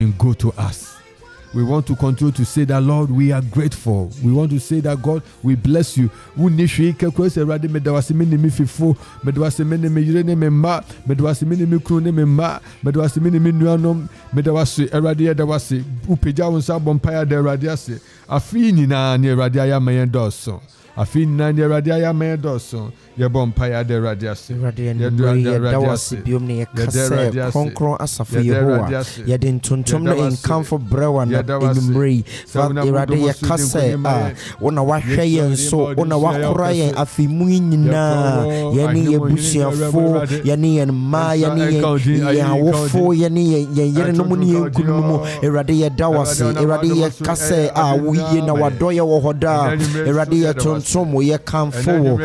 been good to us. We want to continue to say that, Lord, we are grateful. We want to say that, God, we bless you. We nishu ike kwese rade medawasi mini mi fifo, medawasi mini mi yire ne me ma, medawasi mini mi kru ne me ma, medawasi mini mi nuanom, medawasi erade yedawasi upeja wonsa bompaya de erade ase. Afi nyina ne erade ayama yen doso. Afi nyina ne erade ayama yen doso. Ye bompaya de erade ase. Dawasi biomne kase konkron asafo Yehowa. Ye den tuntum na enkamfo brewa na enyumre. Fa erade ye kase wona wahwe yen so wona wakora yen afimu nyina ye ne ye busuafo ye ne yen ma ye ne ye awofo ye ne ye yere no mu ne yenkunumu erade ye dawasi erade ye kase wuye na wadoye wo hoda erade ye tuntum ye kamfo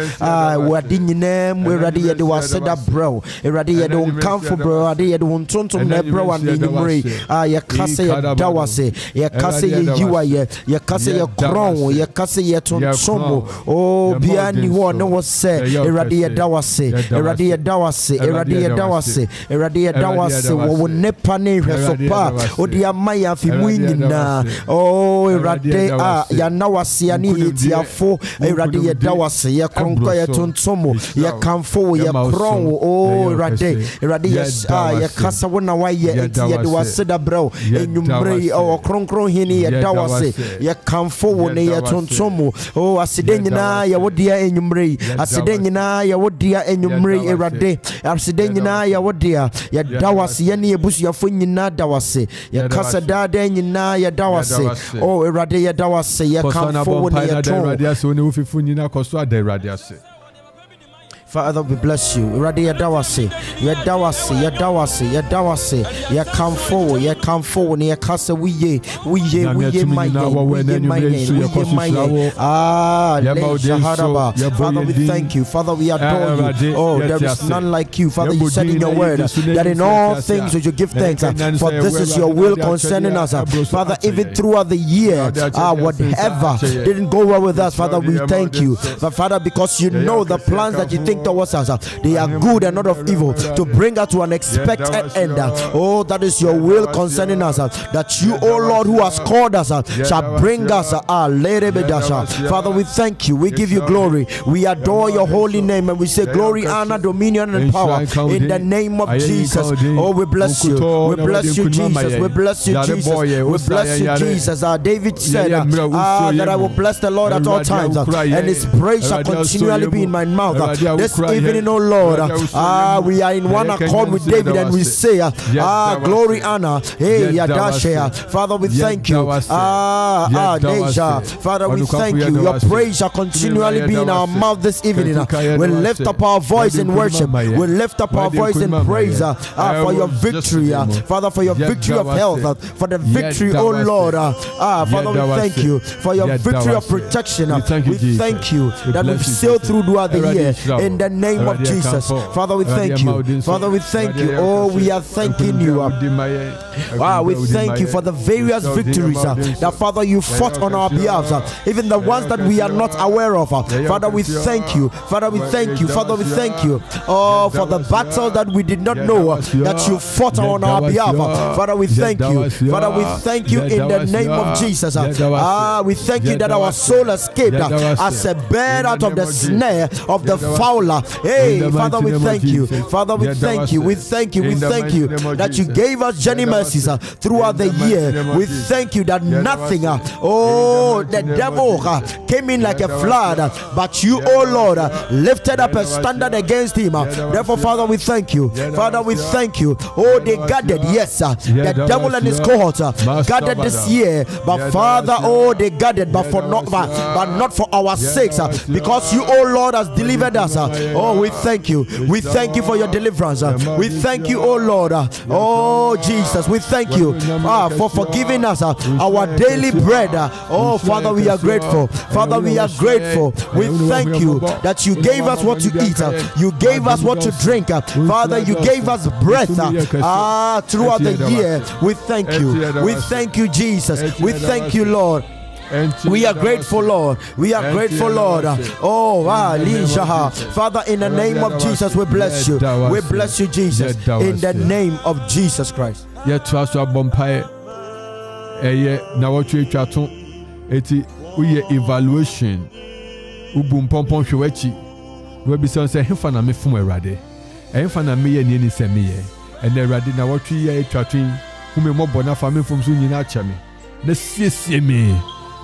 wadi nyinam erade ye de waseda bro erade ye de onkamfo bro erade ye de ontontom na bro and enyumre ye kase ye dawasi ye kase ye yiwa ye kase ye kron ye kase ye tuntum bia ni ho no wo se erade ye dawasi erade ye dawasi erade ye dawasi erade ye dawasi wo nepa ne hwesopa odi amaya fimu nyina erade ya nawasi ani etiafo erade ye dawasi ye kronko ye tuntum ye kamfo ye kron erade ye kasa wona wa ye eti ye de waseda bro enyumre kronkron hini ye dawasi ye kamfo wo ne ye tuntum aside nyina ye wodia enyumre aside nyina ye wodia enyumre erade aside nyina ye wodia ye dawasi ye ne ebusuafo nyina dawasi ye kasa dada nyina ye dawasi erade ye dawasi ye kamfo wo ne ye to Father, we bless you. Radi yadawasi, yadawasi, yadawasi, yadawasi, ya come forward, ya kasa wiye, Father, we thank you. Father, we adore you. There is none like you. Father, you said in your word that in all things we should give thanks, for this is your will concerning us. Father, even throughout the year, whatever didn't go well with us, Father, we thank you. But Father, because you know the plans that you think towards us, they are good and not of evil, to bring us to an expected end. That is your will concerning us, that you, O Lord, who has called us, shall bring us. Father, we thank you, we give you glory, we adore your holy name, and we say glory, honor, dominion, and power in the name of Jesus. We bless you, we bless you, Jesus, we bless you, Jesus, we bless you, Jesus. David said that I will bless the Lord at all times, and his praise shall continually be in my mouth. This evening, oh Lord, we are in one accord with David, and we say, glory, honor, Father, we thank you. Father, we thank you. Your praise shall continually be in our mouth this evening. We lift up our voice in worship. We lift up our voice in praise for your victory, Father, for your victory of health, for the victory, oh Lord. Father, we thank you for your victory of protection. We thank you that we've sailed through throughout the year in the name of Jesus. Father, we thank you. Father, we thank you. We are thanking you. We thank you for the various victories that, Father, you fought on our behalf, even the ones that we are not aware of. Father, we thank you. Father, we thank you. Father, we thank you. For the battle that we did not know that you fought on our behalf. Father, we thank you. Father, we thank you in the name of Jesus. We thank you that our soul escaped as a bird out of the snare of the fowler. Hey, Father, we thank you. Father, we thank you. We thank you. We thank you that you gave us journey mercies throughout the year. We thank you that nothing, the devil came in like a flood, but you, oh Lord, lifted up a standard against him. Therefore, Father, we thank you. Father, we thank you. They gathered, yes, the devil and his cohort gathered this year, but Father, they gathered, but not for our sakes, because you, oh Lord, has delivered us. We thank you. We thank you for your deliverance. We thank you, oh Lord. Jesus, we thank you for forgiving us our daily bread. Father, we are grateful. Father, we are grateful. We thank you that you gave us what to eat. You gave us what to drink. Father, you gave us breath throughout the year. We thank you. We thank you, Jesus. We thank you, Lord. We are grateful, Lord. We are grateful, Lord. Father, in the name of Jesus, we bless you. We bless you, Jesus. In the name of Jesus Christ. na wɔtwe twato eti woyɛ evaluation ubu mpɔmpɔn hwɛ wachi na wabisa sɛ hefa na mefom Awurade ɛhefa na meyɛ ne sɛ meyɛ ɛna Awurade na wɔtwe yɛ twato hume mɔbɔ na fa mefom so nyina akyɛ me na siesie me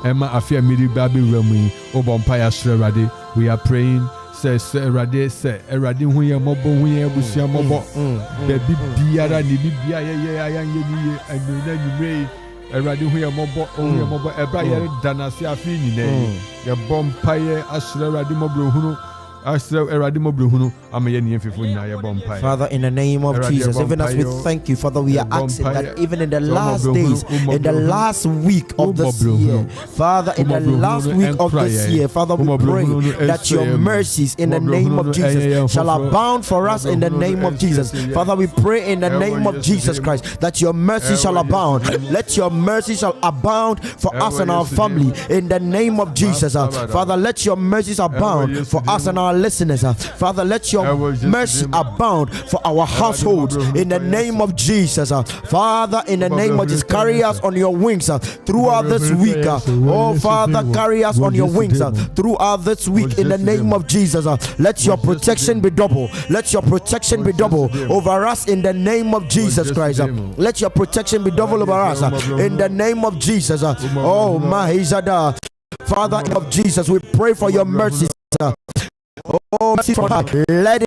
ɛma afia miri ba bewura mu yi wobɔ mpa yɛ asrɛ Awurade. We are praying say Awurade hu yɛ mɔbɔ hu yɛ abusua mɔbɔ baabi biara ne bibia yɛ ayɛ ni anwuna nwumre Awurade hu yɛ mɔbɔ ɛbra yɛ danase afi nyinaa yɛbɔ mpa yɛ asrɛ Awurade mɔbɔ hunu Father, in the name of Jesus, even as we thank you, Father, we are asking that even in the last days, in the last week of this year, Father, in the last week of this year, Father, we pray that your mercies in the name of Jesus shall abound for us in the name of Jesus. Father, we pray in the name of Jesus Christ that your mercy shall abound. Let your mercy shall abound for us and our family in the name of Jesus. Father, let your mercies abound for us and our listeners. Father, let your mercy abound for our households in the name of Jesus. Father, in the name of Jesus, carry us on your wings throughout this week. Oh Father, carry us on your wings throughout this week in the name of Jesus. Let your protection be double. Let your protection be double over us in the name of Jesus Christ. Let your protection be double over us in the name of Jesus. Oh Mahizada, Father of Jesus, we pray for your mercy. Oh, let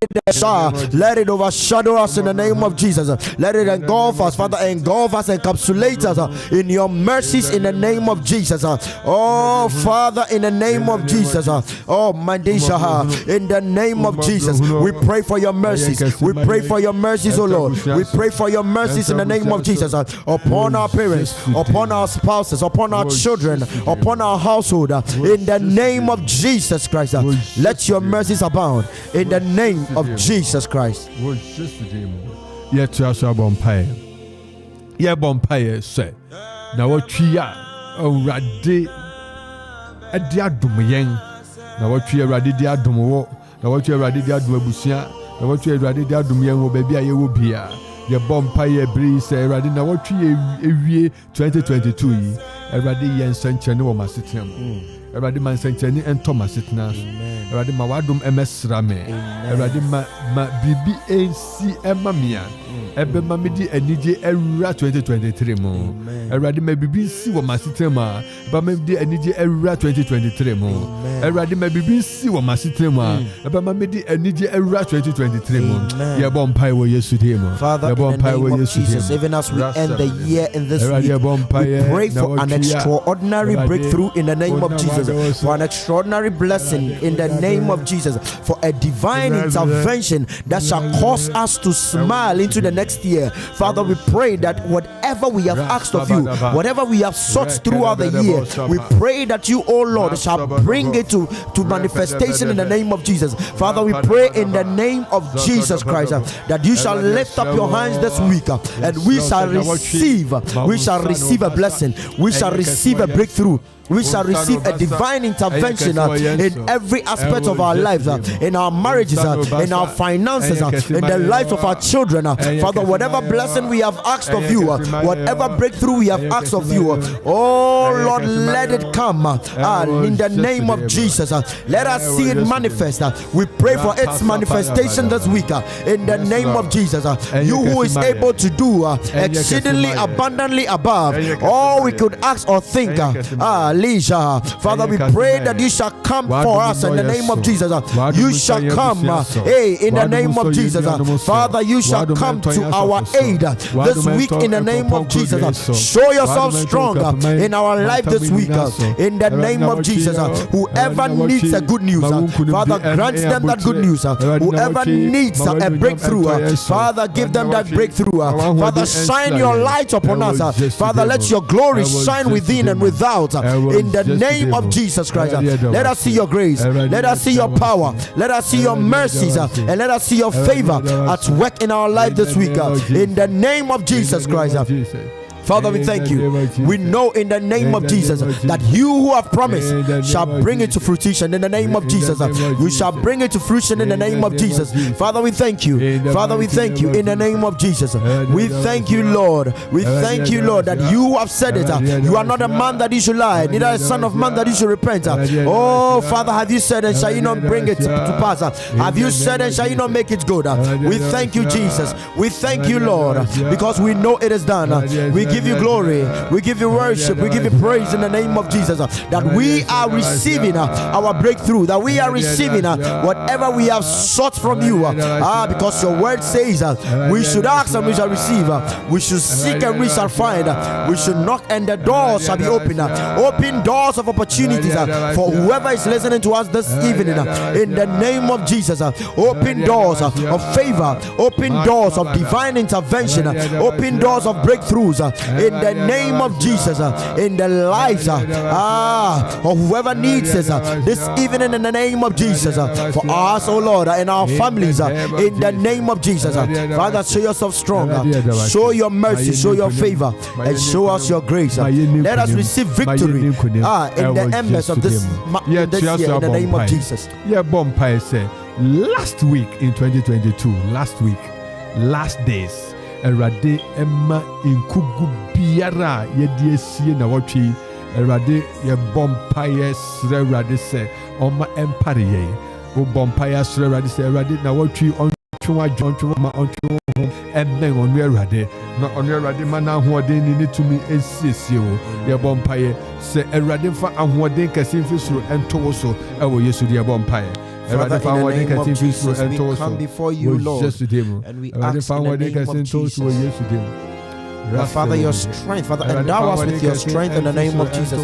it overshadow us in the name of Jesus. Let it engulf us, Father, engulf us, encapsulate us in your mercies in the name of Jesus. Oh, Father, in the name of Jesus. Oh, Mandisha, in the name of Jesus, we pray for your mercies. We pray for your mercies, oh Lord. We pray for your mercies in the name of Jesus upon our parents, upon our spouses, upon our children, upon our household. In the name of Jesus Christ, let your mercies abound in the name of Jesus Christ. Yet to us, our bompire. Ye bompire, say. Now what we are, oh, Raddy, a diadum yang. Now what we are ready, diadum, now what you are ready, diadum, Busia, now what you are ready, diadum yang, baby, I will be here. Your bompire breeze, say, Raddy, now what we are 2022, a Raddy and Sanchez, no, my city. Everybody man senteni and Thomas itna. Everybody ma wadum MS rame. Everybody ma bibi AC emamia. Ebe ma midi enije era 2023 mo. Everybody ma bibi si wo masitema. Eba ma midi enije era 2023 mo. Everybody ma bibi si wo masitema. Eba ma midi enije era 2023 mo. Ye bon pai wo Yesu de mo. Father, in the name of Jesus, even as we end the year in this week, we pray for an extraordinary breakthrough in the name of Jesus. For an extraordinary blessing in the name of Jesus, for a divine intervention that shall cause us to smile into the next year. Father, we pray that whatever we have asked of you, whatever we have sought throughout the year, we pray that you, oh Lord, shall bring it to manifestation in the name of Jesus. Father, we pray in the name of Jesus Christ that you shall lift up your hands this week and we shall receive a blessing, we shall receive a breakthrough. We shall receive a divine intervention in every aspect of our lives, in our marriages, in our finances, in the lives of our children. Father, whatever blessing we have asked of you, whatever breakthrough we have asked of you, oh Lord, let it come in the name of Jesus. Let us see it manifest. We pray for its manifestation this week in the name of Jesus. You who is able to do exceedingly abundantly above all we could ask or think. Father, we pray that you shall come for us in the name of Jesus. You shall come, in the name of Jesus. Father, you shall come to our aid this week in the name of Jesus. Show yourself strong in our life this week in the name of Jesus. Whoever needs a good news, Father, grant them that good news. Whoever needs a breakthrough, Father, give them that breakthrough. Father, shine your light upon us. Father, let your glory shine within and without. In the name of Jesus Christ, let us see your grace, let us see your power, let us see your mercies, and let us see your favor at work in our life this week. In the name of Jesus Christ. Father, we thank you. We know in the name of Jesus that you who have promised shall bring it to fruition in the name of Jesus. You shall bring it to fruition in the name of Jesus. Father, we thank you. Father, we thank you in the name of Jesus. We thank you, Lord. We thank you, Lord, that you have said it. You are not a man that you should lie, neither a son of man that you should repent. Oh, Father, have you said and shall you not bring it to pass? Have you said and shall you not make it good? We thank you, Jesus. We thank you, Lord, because we know it is done. We give you glory. We give you worship. We give you praise in the name of Jesus. That we are receiving our breakthrough. That we are receiving whatever we have sought from you. Because your word says we should ask and we shall receive. We should seek and we shall find. We should knock and the doors shall be open. Open doors of opportunities for whoever is listening to us this evening. In the name of Jesus. Open doors of favor. Open doors of divine intervention. Open doors of breakthroughs. In the name of Jesus. In the lives of whoever needs us this evening in the name of Jesus. For us, oh Lord, and our families in the name of Jesus. Father, show yourself strong. Show your mercy, show your favor, and show us your grace. Let us receive victory in the embers of this year in the name of Jesus. Yeah, Bompire said last week in 2022, last days, Erade Emma in Kugu Biara Yediesie na watchi Erade ye Bompire Srerade se Oma Empire O Bompire Srerade se Erade na watchi on Chuma ma on Emmen on Erade na on Erade mana ahoden ni tumi esiesie o ye Bompire se Erade fa ahoden kase mfisuro ento so ewo Yesu de Bompire. Father, in the name of Jesus, we come before you, Lord, and we ask in the name of Jesus. Father, your strength, Father, endow us with your strength in the name of Jesus,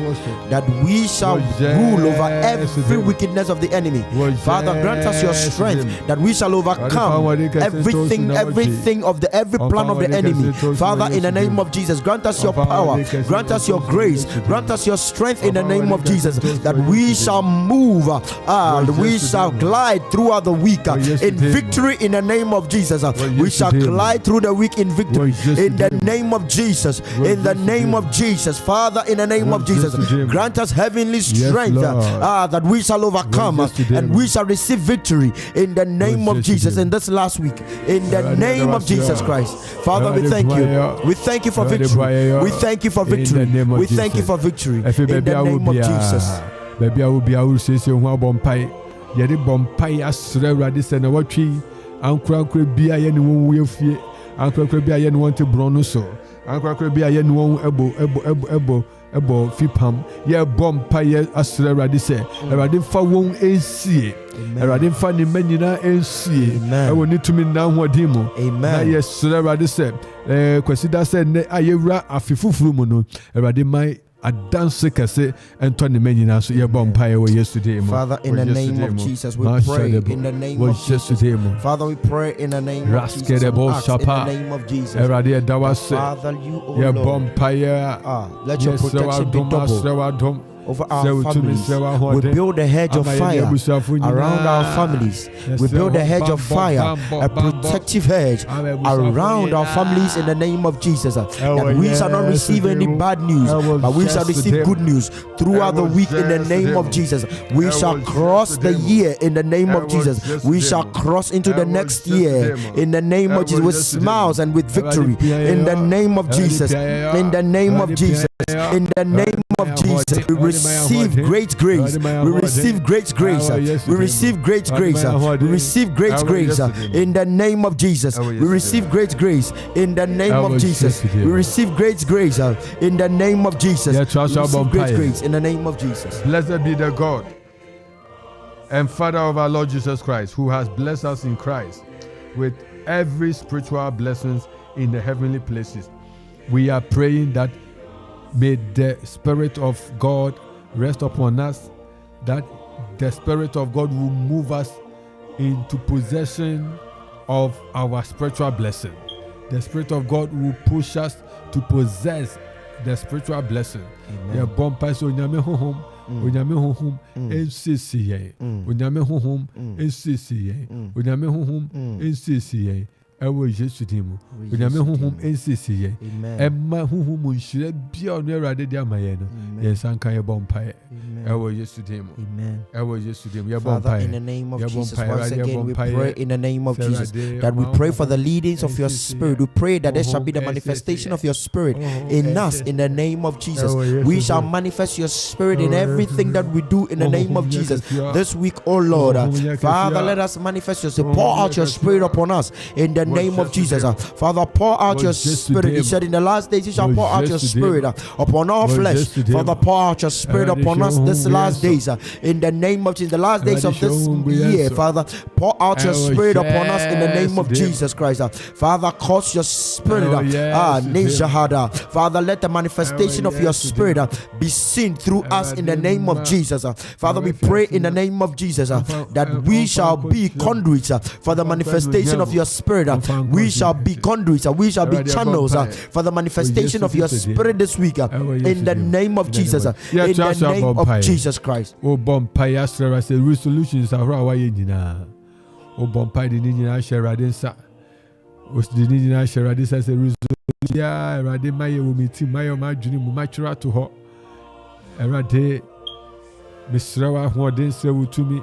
that we shall rule over every wickedness of the enemy. Father, grant us your strength, that we shall overcome everything of every plan of the enemy. Father, in the name of Jesus, grant us your power, grant us your grace, grant us your strength in the name of Jesus, that we shall move and we shall glide throughout the week in victory in the name of Jesus. We shall glide through the week in victory in the name of Jesus, in the name of Jesus. Father, in the name of Jesus, grant us heavenly strength that we shall overcome and we shall receive victory in the name of Jesus in this last week, in the name of Jesus Christ. Father, we thank you. We thank you for victory. We thank you for victory. We thank you for victory in the name of Jesus. Baby, I will be our sister who are Bompire. Yet Bompire Asra Radis and a watchy, Uncle Bia and will fear, Uncle Bia and want to Bronoso. Uncle Bia and one ebo fipam ye Bompire Asra Radise, a radin for one AC, a radin funny menina AC. I will need to me now what demo. Amen. Yes, Sra Radise, Quasida said, Ayera Afifu Fumuno, a radin my. A dance kase and Tony Menina so your Bompire were yesterday. Father, in the name of Jesus, we pray in the name of Jesus. Father, we pray in the name of Jesus. In the name of Jesus. Father, you, O Lord, Bompire, let your protection be double over our families. We build a hedge of fire around our families. We build a hedge of fire, a protective hedge around our families in the name of Jesus. That we shall not receive any bad news, but we shall receive good news throughout the week in the name of Jesus. We shall cross the year in the name of Jesus. We shall cross into the next year in the name of Jesus with smiles and with victory in the name of Jesus. In the name of Jesus. In the name of Jesus, we receive great grace. We receive great grace. We receive great grace. We receive great grace. In the name of Jesus, we receive great grace. In the name of Jesus, we receive great grace. In the name of Jesus, we receive great grace. In the name of Jesus. Blessed be the God and Father of our Lord Jesus Christ, who has blessed us in Christ with every spiritual blessings in the heavenly places. We are praying that may the Spirit of God rest upon us, that the Spirit of God will move us into possession of our spiritual blessing. The Spirit of God will push us to possess the spiritual blessing. The bumpers on your home, on your home, NCCA, on your home, NCCA, on your home, NCCA. Ewo Jesu dimu. Onyame honhom ensisi ye. Emma honhom nhyira bia ono Awurade di amaye no. Yensanka ye bompae. Ewo Jesu dimu. Amen. Ewo Jesu dimu. Ye Father, bompae. in the name of Jesus, once again we pray in the name of Jesus that we pray for the leadings of your Spirit. We pray that there shall be the manifestation of your Spirit in us in the name of Jesus. We shall manifest your Spirit in everything that we do in the name of Jesus. This week, oh Lord, Father, let us manifest your Spirit. Pour out your Spirit upon us in the name of Jesus. Father, pour out your Spirit. He said in the last days you shall pour out your Spirit upon all flesh. Father, pour out your Spirit upon us this last days in the name of Jesus. The last days of this year, Father, pour out your Spirit upon us in the name of Jesus Christ. Father, cause your Spirit Father, let the manifestation of your Spirit be seen through us in the name of Jesus. Father, we pray in the name of Jesus that we shall be conduits for the manifestation of your Spirit. We shall be conduits. We shall be channels for the manifestation of your Spirit this week in the name of Jesus. In the name of Jesus Christ. Oh, Bompire, say resolutions are our way. Oh, Bompire, the Nina Sharadinsa was the Nina Sharadis as a resolution. Yeah, Rade Maya will meet Maya Majuni Mumachura to her. Rade Miss Rawa, who didn't say to me,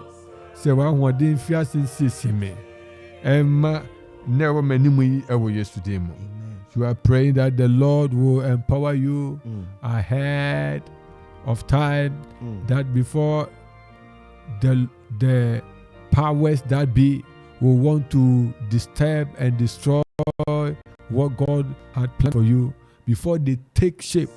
say one who didn't fear since me. Emma never many me ever yesterday. You are praying that the Lord will empower you ahead of time, that before the powers that be will want to disturb and destroy what God had planned for you. Before they take shape,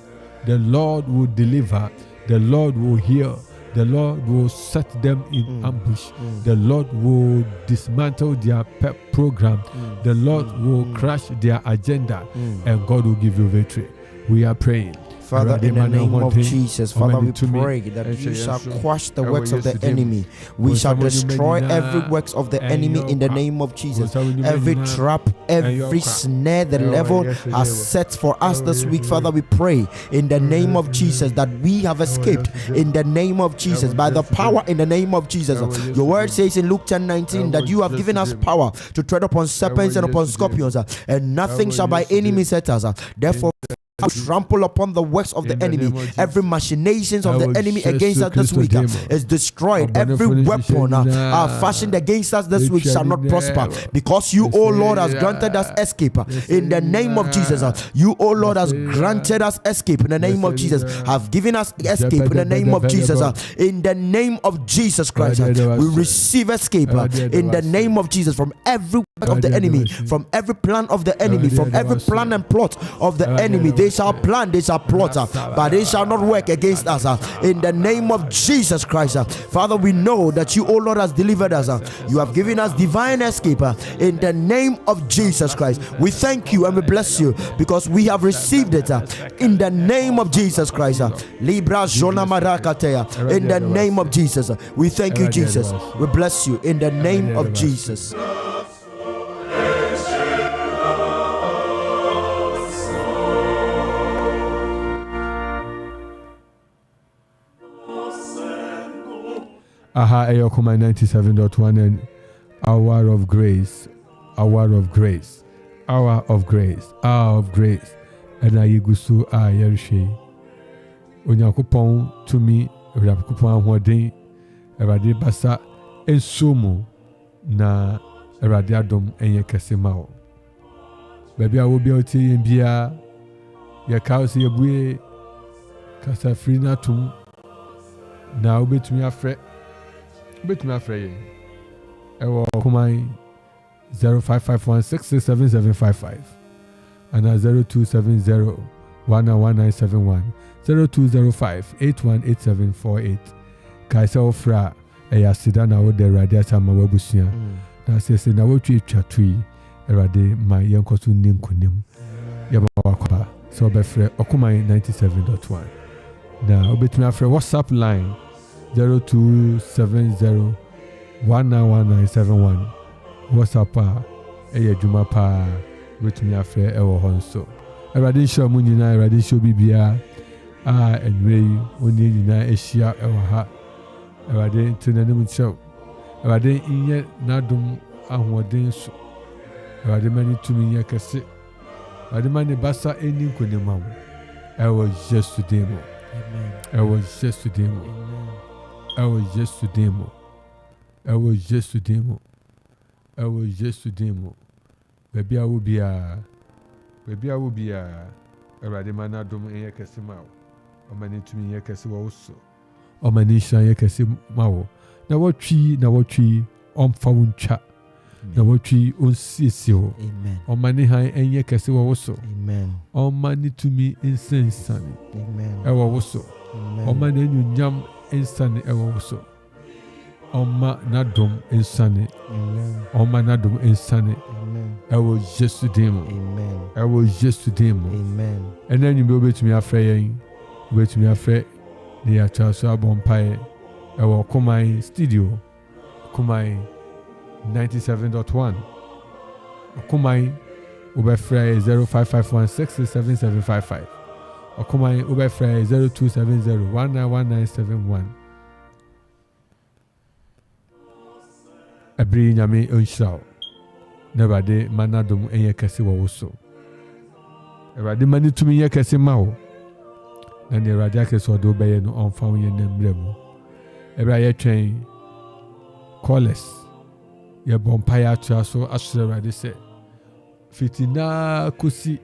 the Lord will deliver, the Lord will heal, the Lord will set them in ambush, the Lord will dismantle their program, the Lord will crush their agenda, and God will give you victory. We are praying. Father, in the name of Jesus, Father, we pray that you shall quash the works of the enemy. We shall destroy every works of the enemy in the name of Jesus. Every trap, every snare the devil has set for us this week, Father, we pray in the name of Jesus that we have escaped in the name of Jesus, by the power in the name of Jesus. Your word says in Luke 10:19 that you have given us power to tread upon serpents and upon scorpions, and nothing shall by any means hurt us. Therefore, trample upon the works of the enemy. Every machinations of the enemy against us this week is destroyed. Every weapon fashioned against us this week shall not prosper, because you, O Lord, has granted us escape in the name of Jesus. You, O Lord, has granted us escape in the name of Jesus. Have given us escape in the name of Jesus. In the name of Jesus Christ, we receive escape in the name of Jesus from every work of the enemy, from every plan of the enemy, from every plan and plot of the enemy. They shall plan, they shall plot, but they shall not work against us in the name of Jesus Christ. Father, we know that you, O Lord, has delivered us. You have given us divine escape in the name of Jesus Christ. We thank you and we bless you because we have received it in the name of Jesus Christ. Libra Zona Marakatea, in the name of Jesus. We thank you, Jesus. We bless you in the name of Jesus. Aha, Eyokuma 97.1 and Hour of Grace, Hour of Grace, Hour of Grace, Hour of Grace. And Ayigusu a Yerishe. Onyakupon to me, Rapupon Wadi, Eradi Basa, and Sumo na Eradiadum and Yakasimao. Baby, I will be able to Bia, Yakausi Abue, Casafrina Tum. Now bet me afraid. Bet me afraid. Ewo kumai 0551667755 and 0270-191971 0205-818748. Kaisa ofra eyasida na wo de radio chama wabusia na sese na wo twi twatui erade ma yenkoso ninkonim yaba wakwa so be frɛ okumai 97.1 na obetumi afrɛ WhatsApp line 0270-191971 WhatsApp eye dwuma pa obetumi afrɛ ɛwɔ hɔ nso erade show mu nyina erade show bibia anyway oni nyina ehia ɛwɔ ha erade tenanim show erade inye nadum ahoɔden so Awurade ma ne tumi yɛ kɛse. Awurade ma ne basa ɛni nkonimma wo. Ɛwɔ Yesu din mu. Ɛwɔ Yesu din mu. Ɛwɔ Yesu din mu. Ɛwɔ Yesu din mu. Ɛwɔ Yesu din mu. Baabi a wo biara. Baabi a wo biara. Awurade ma n'adom yɛ kɛse ma wo. Ɔma ne tumi yɛ kɛse wɔ wo so. Ɔma ne nhyira yɛ kɛse ma wo. Na wɔtwi ɔmfa wo ntwa. Na wɔtwi ɔnsiesie wo. Ɔma ne han ɛnyɛ kɛse wɔ wo so. Ɔma ne tumi nsensane ɛwɔ wo so. Ɔma ne nyunyam nsane ɛwɔ wo so. Ɔma n'adom nsane. Ɔma n'adom nsane. Ɛwɔ Yesu din mu. Ɛwɔ Yesu din mu. Ɛna nyimbe obetumi afrɛ yɛn. Obetumi afrɛ ne yɛatwa so abɔ mpaeɛ. Ɛwɔ Kumayi studio. Kumayi 97.1. Kumayi ubefra 0551667755. Kumayi ubefra 0270191971. Abri nyame onhyiraw. Nebade manadom enye kese wo so. Erade mani tumi ye kese ma wo. Na ne erade akese odo beye no onfa wo ye namra mu. Ebra ye twen callers. Ye bompaya atua so asere erade se. Fitina kosi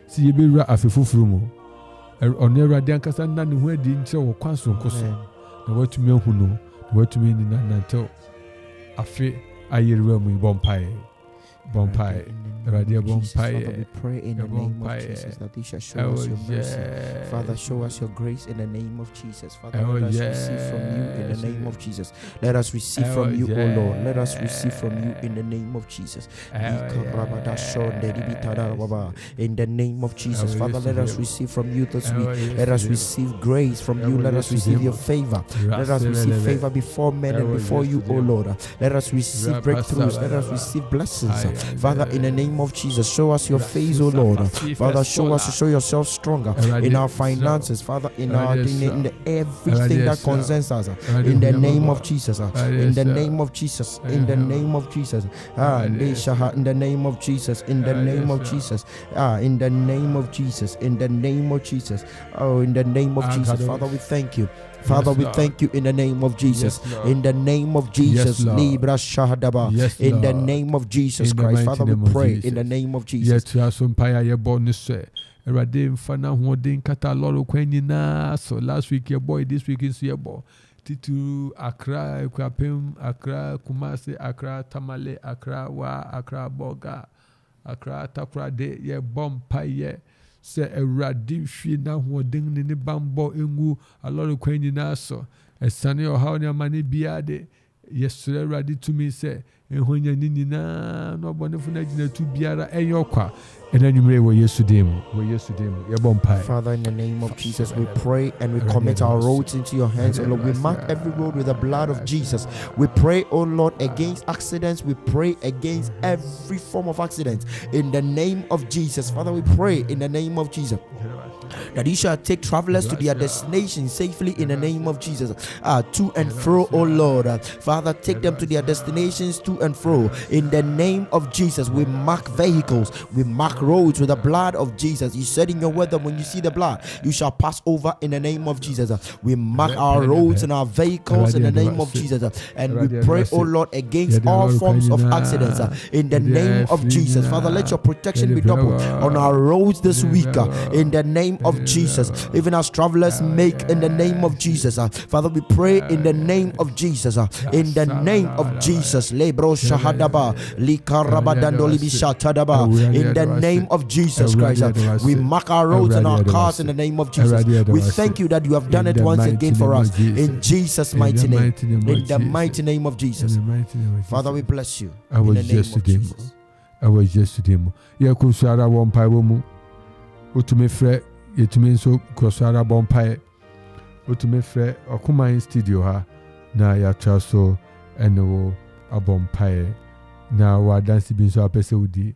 si yebewura afefufuru mu. Ono erade ankasa na ne ho adi nche wo kwanso nkoso. Na watumi ahu no, watumi ni nanantew. Afe ayerwa mu bompae. Father, we pray in the name of Jesus that you shall show us your mercy. Father, show us your grace in the name of Jesus. Father, let us receive from you in the name of Jesus. Let us receive from you, O Lord. Let us receive from you in the name of Jesus. In the name of Jesus. Father, let us receive from you this week. Let us receive grace from you. Let us receive your favor. Let us receive favor before men and before you, O Lord. Let us receive breakthroughs. Let us receive blessings. Father, in the name of Jesus, show us your face, O Lord. Father, show yourself stronger in our finances, Father, in everything that concerns us. In the name of Jesus. In the name of Jesus. In the name of Jesus. In the name of Jesus. In the name of Jesus. In the name of Jesus. In the name of Jesus. Oh, in the name of Jesus. Father, we thank you. Father, we thank you in the name of Jesus. In the name of Jesus. Libra Shahadaba. In the name of Jesus Christ. Father, we pray in the name of Jesus. Yet, you are some paya, your bonus. Radim Fana Hodin Cataloro Quenina. So last week, your boy, this week is your boy. Titu, Accra, Kwapim, Accra, Kumasi, Accra, Tamale, Accra, Wa, Accra, Boga, Accra, Takra, de, ye bomb pie. Se eradi hwi na hoden ne bambo engu aloro kwanyi na so esane ohaw ne amane biade yesure eradi tumi se enhonya ni nyina no bonefo na gina tu biara enyokwa enanyumre wo Yesu dem ye bompai. Father, in the name of Jesus, we pray and we commit our roads into your hands, O Lord. We mark every road with the blood of Jesus. We pray, O Lord, against accidents. We pray against every form of accident in the name of Jesus. Father, we pray in the name of Jesus that you shall take travelers to their destination safely in the name of Jesus. To and fro, O Lord. Father, take them to their destinations to and fro in the name of Jesus. We mark vehicles, we mark roads with the blood of Jesus. You said in your word that when you see the blood, you shall pass over in the name of Jesus. We mark our roads and our vehicles in the name of Jesus. And we pray, O Lord, against all forms of accidents in the name of Jesus. Father, let your protection be doubled on our roads this week in the name of Jesus. Even as travelers make in the name of Jesus. Father, we pray in the name of Jesus. In the name of Jesus. Lebro Shahadaba Likarabadandoli Bishatadaba. In the name of Jesus Christ, we mark our roads and our cars in the name of Jesus. We thank you that you have done it once again for us in Jesus' mighty name. In the mighty name of Jesus. Father, we bless you in the name of Jesus. I was yesterday. Yakusara Wampai Womu. Utumefre, Yetuminso, Kosara Bompire. Utumefre, Okumain studio ha. Na ya chaso eno abompae. Na wa dansi binso apese udi.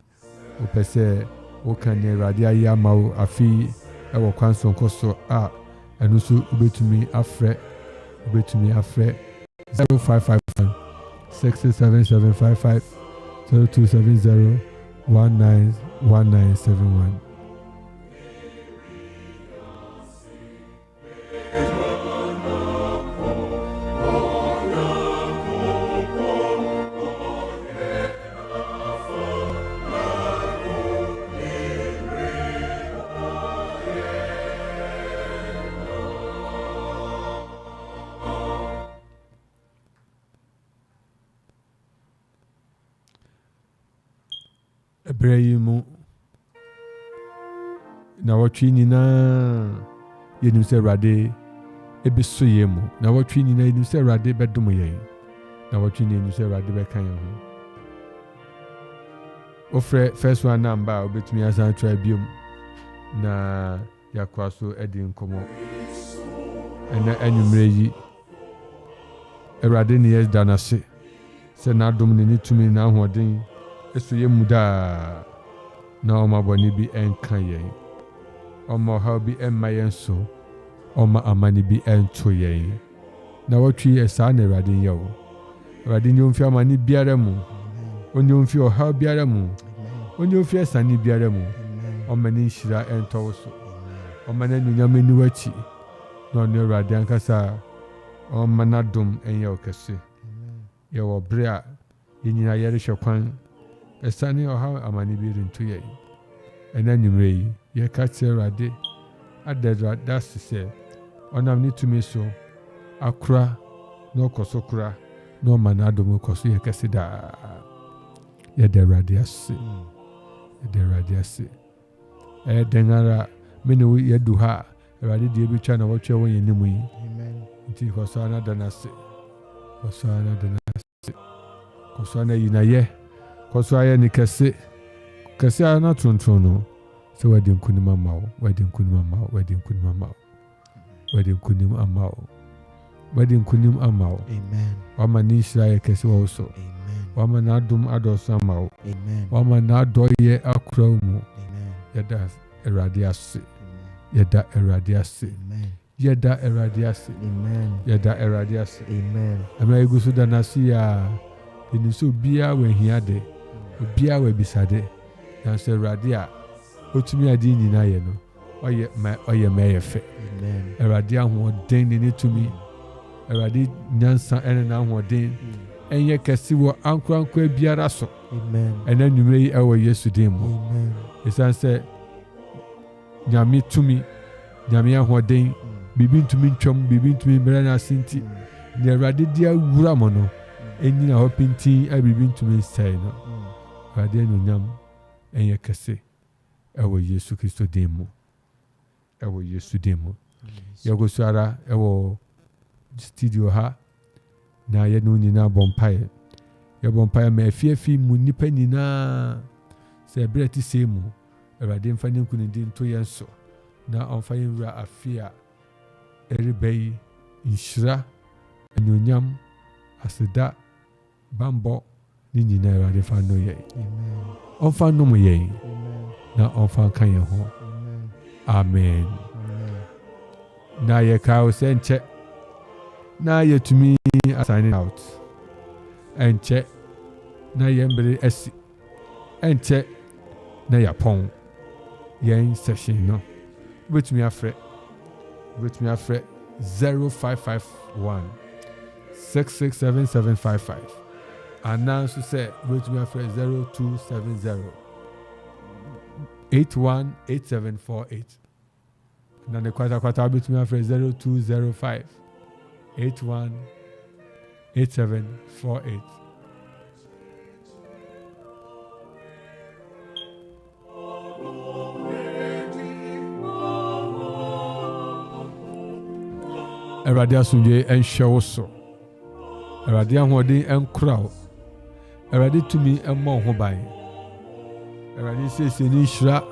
Upese okanye radia yama afi ewo kwanso nkoso enusu ubetumi afre 0551 667-755 0270 191971. Ebrahim na watwi nyina yenim se Awurade ebeso yemu na watwi nyina yenim se Awurade bedom yen na watwi nyina yenim se Awurade bekan yen ho ofre first one number obetumi asan try biom na yakwa so edi nkomo ena anumre yi Awurade ne yes danase se na dom ne nitumi na ahoden eso yemu da na omaboni bi enkan yen Oma ha bi emma yen so oma amani bi ento yen na watwi esa na Awurade yewo Awurade nyom fi amani biara mu onyom fi oha biara mu onyom fi esa ni biara mu omani nshira ento so omani nunyam ni wachi na ono Awurade ankasa oma na dom enye okese yewo bre a yenyina yere hwekwan esa ni oha amani bi rento yen ena nyumre yi ye katse Awurade adedra dasise onam ni tumi so akura no okoso kura no manadom okoso ye kasida ye de Awurade ase ye de Awurade ase dengara mene ye duha Awurade de bi twa na wotwe won ye nimu yi amen nti koso na danase koso na yina ye koso aye ni kase ana trontron no so wedding kunima mawo wedding kunima amawo amen wama ni Israel kase wo so amen wama na dum adoso amawo amen wama na doye akra mu amen yada Awurade ase yada Awurade ase amen yada Awurade ase amen yada Awurade ase amen ama igusu da nasi ya iniso bia we hiade bia we bisade na se Awurade a otumi adi nyina ye no oye meyefe amen Awurade ahoden ni tumi Awurade nyansa ene na ahoden enye kesi wo ankorankwa biara so amen ena numre yi ewo Yesu din mu amen esanse nyame tumi nyame ahoden bibi ntumi ntwom bibi ntumi mera na sinti ne Awurade dia wura mo no enyina ho pintin abibi ntumi sai no Awurade nyam enye kese ewo Yesu Kristo din mu ewo Yesu din mu yagosuara ewo studio ha na ye no nyina bompae ye bompae ma afiefi mu nipa nyina se breti semu Awurade mfa ne nkunu din to yenso na onfa yewura afia eribai inshira anyonyam aseda bambo ni nyina Awurade fa no ye amen onfa no mu ye amen na onfa kan ye ho amen amen na ye kawo senche na ye tumi assigning out enche na ye mbere asi enche na ya pon yen session no with me afre 0551 667-755 announce say with me afre 0270 818748 na ne kwata with me afre 0205 818748 Awurade asundwe enhwe so Awurade ahoden enkraw Awurade tumi emmɔ ho ban Awurade sese ni hira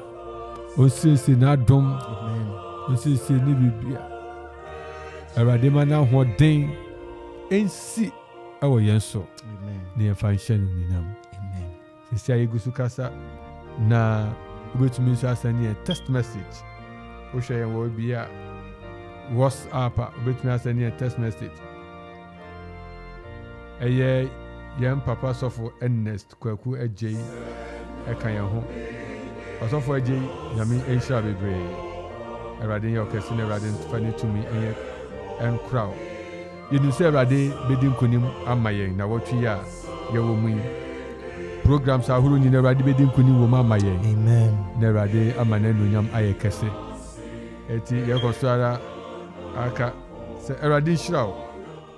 osese na dom amen osese ni bibia Awurade ma na ahoden ensi ɛwɔ yɛn so amen ne yɛmfa nhyɛ no ninam amen sisi ayegusu kasa na ubetumi nso asane text message wo hwɛ yɛn wɔ bia WhatsApp ubetumi asane text message ɛyɛ yɛn papa sɔfo Ernest Kwaku Agye ɛka yɛn ho ɔsɔfo Agye nyame ɛnhyira bebree Awurade yɛ ɔkɛse na Awurade fa ne tumi ɛyɛ ɛnkora yɛnim sɛ Awurade bɛdi nkonim ama yɛn na wɔtwe yɛ a yɛwɔ mu yi programs ahorow nyina Awurade bɛdi nkonim wɔ mu ama yɛn amen na Awurade ama n'anuonyam ayɛ kɛse eti yɛkɔ so ara aka sɛ Awurade nhyira wo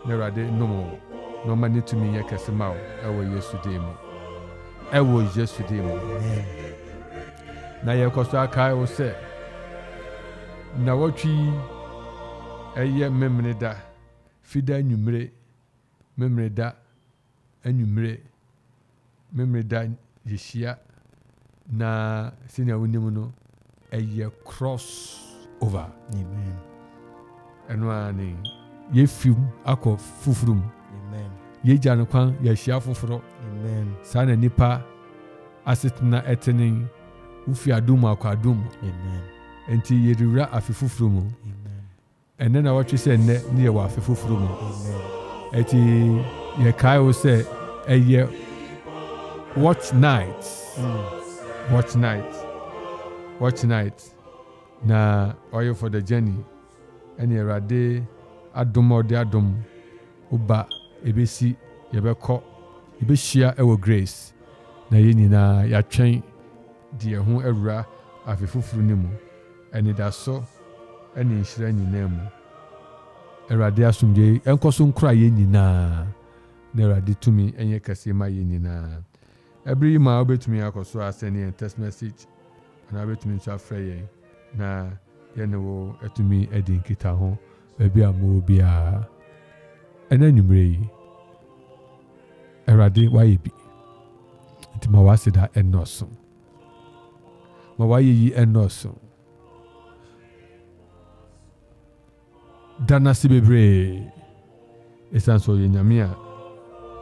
na Awurade nom wo na ɔma ne tumi yɛ kɛse ma wo ɛwɔ Yesu din mu na yɛkɔ so aka wo sɛ na wɔtwe ɛyɛ memene da fida anwummere memene da anwummere memene da yɛhyia na sɛnea wonim no ɛyɛ cross over amen ɛno a ne yɛfim akɔ foforom amen yɛgya no kwan yɛahyia foforɔ amen saa na nipa asetena ɛtene wofi adom akɔ adom amen enti yɛrewura afe foforɔ mu ɛnɛ na wɔtwe sɛ nnɛ ne yɛwɔ afe foforɔ mu enti yɛkae wo sɛ ɛyɛ watch night na ɔyɛ for the journey ɛne Awurade adom ɔde adom woba ebesi yɛbɛkɔ yɛbɛhyia ɛwɔ grace na yɛn nyinaa yɛatwɛn de yɛn ho awura afe foforɔ no mu anidaso ɛne nhyira nyinaa mu Awurade asomdwe ɛnkɔ so nkora yɛn nyinaa na Awurade tumi ɛnyɛ kɛse ma yɛn nyinaa ɛbere yi ma wobɛtumi akɔ so asɛne yɛn text message anaa wobɛtumi nso afrɛ yɛn na yɛne wo atumi adi nkita ho baabi a mo biara ɛna anwummere yi Awurade wayɛ bi nti ma waseda ɛnnɔso ma wayɛ yi ɛnnɔso danase bebree ɛsiane sɛ ɔyɛ nyame a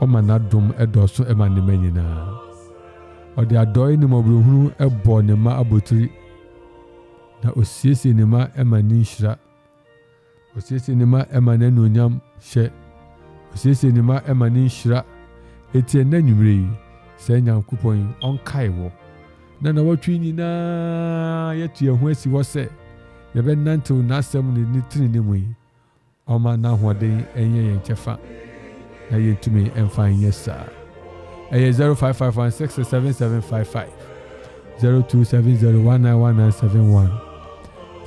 ɔma n'adom ɛdɔso ɛma ne ma nyinaa ɔde adɔe ne mmɔborɔhunu ɛbɔ ne ma abotiri na osiesie ne ma ɛma ne nhyira osiesie ne ma ɛma n'anuonyam hyɛ osiesie ne ma ɛma ne nhyira etie na nwumire yi sɛ Nyankopɔn ɔnkae wɔ na wɔtwe nyinaa yɛtu yɛn ho asi wɔ sɛ yɛbɛnantew n'asɛm ne tiri ne mu yi ɔma n'ahoɔden ɛnyɛ yɛn kyɛfa na yɛntumi ɛmfa nyɛ saa ɛyɛ 0551677755 0270191971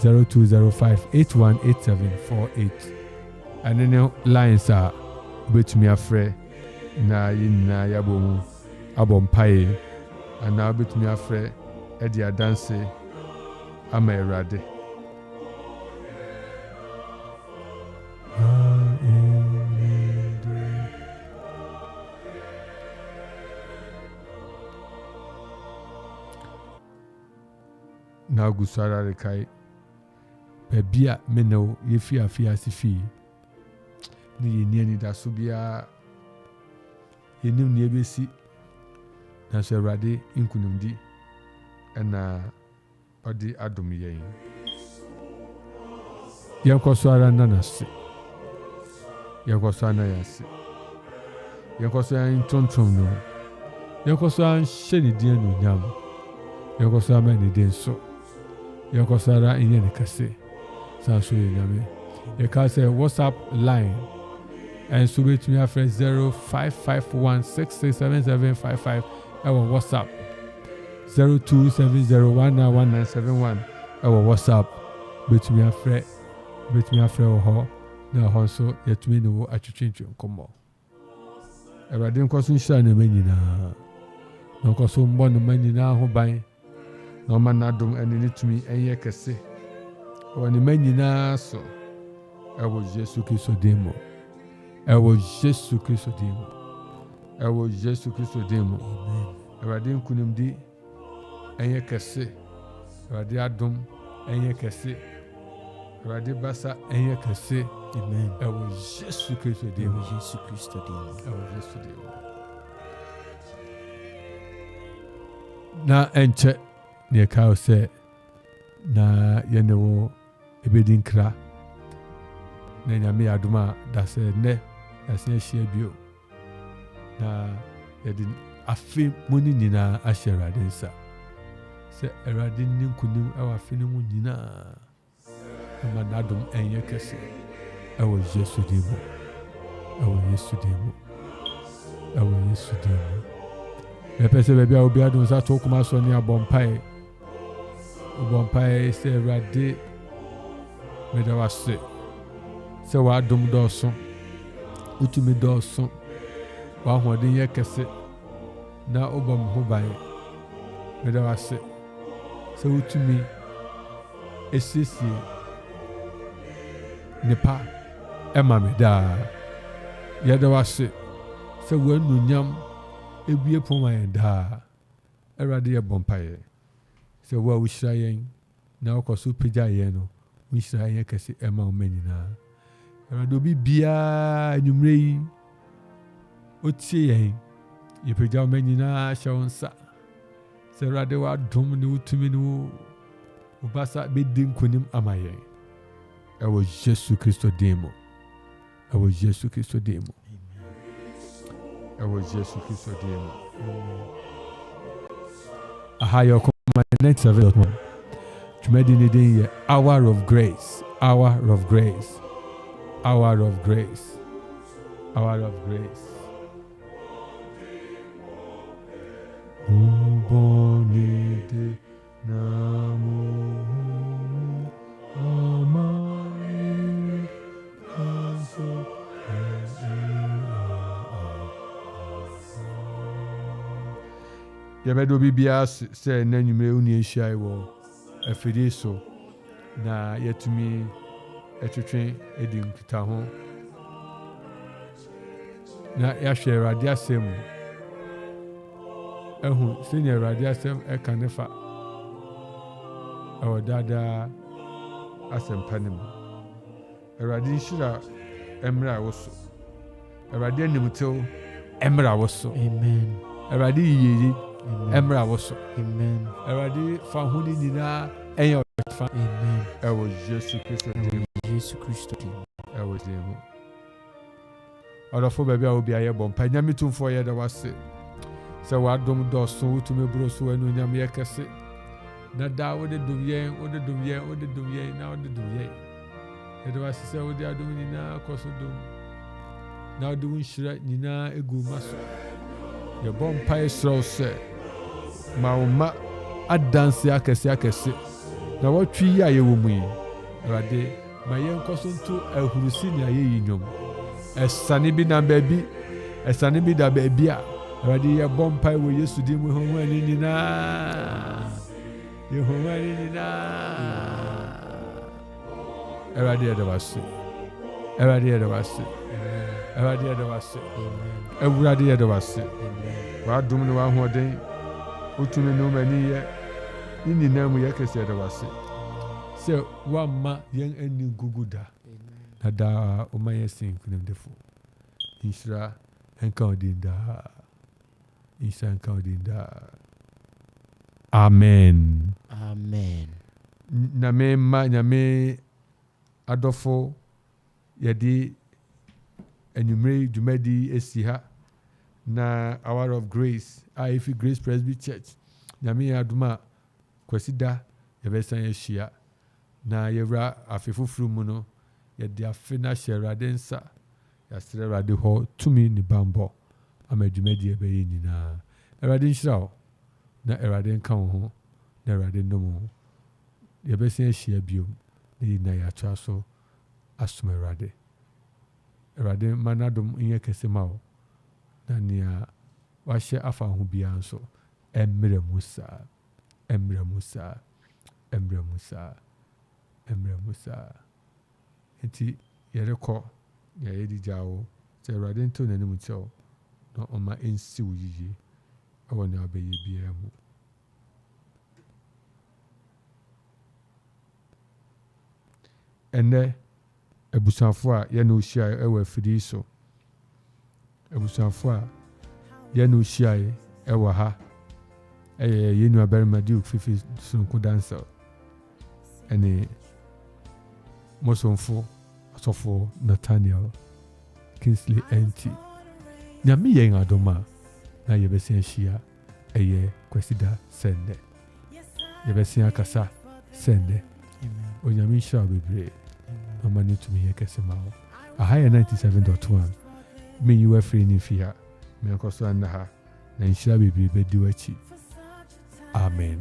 0205818748 ɛne ne lines a wobɛtumi afrɛ na yɛn nyinaa yɛabɔ mu abɔ mpaeɛ anaa wobɛtumi afrɛ ɛde adanse ama Awurade na agusara rekai baabi a menew yɛfi afi ase fii ne yɛni anidaso biara yɛnim ne yɛbɛsi nanso Awurade nkunimdi ɛna ɔde adom yɛn yɛnkɔ so ara na nase yɛnkɔ so ana yɛase yɛnkɔ so ara ntontom no yɛnkɔ so ara nhyɛ ne din anuonyam yɛnkɔ so ama ne din so yɛnkɔ so ara nyɛ ne kɛse saa so yɛ nyame yɛka sɛ WhatsApp line ɛnso bɛtumi afrɛ 0551667755 ɛwɔ WhatsApp 0270191971 ɛwɔ WhatsApp bɛtumi afrɛ wɔ hɔ na hɔ nso yɛtumi ne wo atwitwintwi nkɔmmɔ Awurade nkɔ so nhyira ne ma nyinaa na nkɔ so mbɔ ne ma nyinaa ho ban na ɔma n'adom ɛne ne tumi ɛnyɛ kɛse wɔ ne ma nyinaa so ɛwɔ Yesu Kristo din mu ɛwɔ Yesu Kristo din mu ɛwɔ Yesu Kristo din mu Awurade nkunimdi ɛnyɛ kɛse Awurade adom ɛnyɛ kɛse Awurade basa ɛnyɛ kɛse amen ɛwɔ Yesu Kristo din mu Yesu Kristo din mu ɛwɔ Yesu din mu na ɛnkyɛ ne ɛkae sɛ na yɛne wo ɛbɛdi nkra na Nyame adom a da sɛ nnɛ yɛase ahyia bio na yɛde afe mu no nyinaa ahyɛ Awurade nsa sɛ Awurade nni nkonim ɛwɔ afe no mu nyinaa ama n'adom ɛnyɛ kɛse ɛwɔ Yesu din mu, ɛwɔ Yesu din mu, ɛwɔ Yesu din mu. Mepɛ sɛ baabi a obi adom nsa to koma so ne abɔ mpae sɛ Awurade meda wo ase sɛ w'adom dɔɔso, wotumi dɔɔso, w'ahoɔden yɛ kɛse na wobɔ me ho ban. Meda wo ase sɛ wotumi esiesie nipa ɛma me daa. Yɛda wo ase sɛ w'anuonyam ebue pon ma yɛn daa. Awurade yɛbɔ mpaeɛ sɛ wo a wohyira yɛn na wokɔ so pagya yɛn no, wohyira yɛn kɛse ɛma wo ma nyinaa. Awurade obi biara anwummerɛ yi otie yɛn, yɛpagya wo ma nyinaa hyɛ wo nsa sɛ Awurade w'adom ne wotumi ne wo basa bɛdi nkonim ama yɛn ɛwɔ Yesu Kristo din mu, ɛwɔ Yesu Kristo din mu, ɛwɔ Yesu Kristo din mu. Aha yɛ ɔkɔma 97.1 dwumadi ne din yɛ Hour of Grace, Hour of Grace, Hour of Grace, Hour of Grace. Bonite namo amai aso. Yɛbɛdɔ bibia sɛ na nnwumere wo ne ahyia wɔ afidie so na yɛtumi ɛtwetwe ɛdi nkita ho na yɛahwɛ Awurade asɛm mu ɛhu sɛnea Awurade asɛm ɛka ne fa ɛwɔ daadaa asɛmpa no mu. Awurade nhyira ɛmmra a wo so, Awurade animtew ɛmmra wo so. Amen. Awurade yiyeye ɛmmra wo so. Amen. Awurade fa ho ne nyinaa ɛyɛ ɔfa. Amen. Ɛwɔ Yesu Kristo din mu. Yesu Kristo din mu. Ɛwɔ din mu. Ɔdɔfo baabi a obi ayɛ bɔ mpa Nyame tumfoɔ yɛda wo ase sɛ w'adom dɔɔso, wotumi boro so w'anuonyam yɛ kɛse na daa wode dom yɛn na wode dom yɛn. Yɛda wo ase sɛ wode adom nyinaa kɔ so dom na wode wo nhyira nyinaa egu ma so. Yɛbɔ mpaeɛ serɛ wo sɛ ma wo ma adanse akɛse na wɔtwe yi a yɛwɔ mu yi Awurade ma yɛnkɔ so nto ahurusi ne ayɛyi nnwom ɛsane bi na baabi, ɛsane bi da baabi a Awurade yɛbɔ mpaeɛ wɔ Yesu din mu. Honhom ani nyinaa Awurade yɛda wo ase, Awurade yɛda wo ase, Awurade yɛda wo ase, Awurade yɛda wo ase. W'adom ne w'ahoɔden wotumi ne w'ani yɛ ne nyinaa mu yɛ kɛse. Yɛda wo ase sɛ woamma yɛn ani ngugu da na daa woma yɛ sen nkonimdefo. Nhyira ɛnka wo din daa, nhyira ɛnka wo din daa. Amen. Amen. Nyame mma Nyame adɔfo yɛde anwummere dwumadi esi ha na Hour of Grace a efi Grace Presby Church Nyame yɛ adom a kwasi da yɛbɛsan ahyia na yɛwura afe foforo mu no yɛde afe na hyɛ Awurade nsa yɛasrɛ Awurade hɔ tumi ne bambɔ ama dwumadi ɛbɛyɛ nyinaa. Awurade nhyira wo na Awurade nka wo ho na Awurade nnom wo. Yɛbɛsan ahyia biom na yɛnyina yɛatoa so asom Awurade. Awurade ma n'adom nyɛ kɛse ma wo na nea wahyɛ afa ho biara nso ɛmmerɛ mu saa, ɛmmerɛ mu saa, ɛmmerɛ mu saa, ɛmmerɛ mu saa. Nti yɛrekɔ yɛdi gya wo sɛ Awurade nto n'anim kyɛw na ɔma ɛnsi wo yie ɛwɔ nea wobɛyɛ biara mu. Ɛnɛ abusuafo a yɛne wohyia ɛwɔ afidie so, abusuafo a yɛne wohyia ɛwɔ ha ɛyɛ yɛn nuabarima Duke Fifi Sonko Dansel ɛne mosomfo asɔfo Nathaniel Kingsley NT nyame yɛn adoma na yɛbɛsi ahyia ɛyɛ kwasida sɛndɛ yɛbɛsi akasa sɛndɛ onyame nhyira bebree mama ne tumi yɛ kɛse ma wo aha yɛ 97.1 menyi wafiri ne fi ha menkɔ so anna ha na nhyira bebree bɛdi w'akyi amen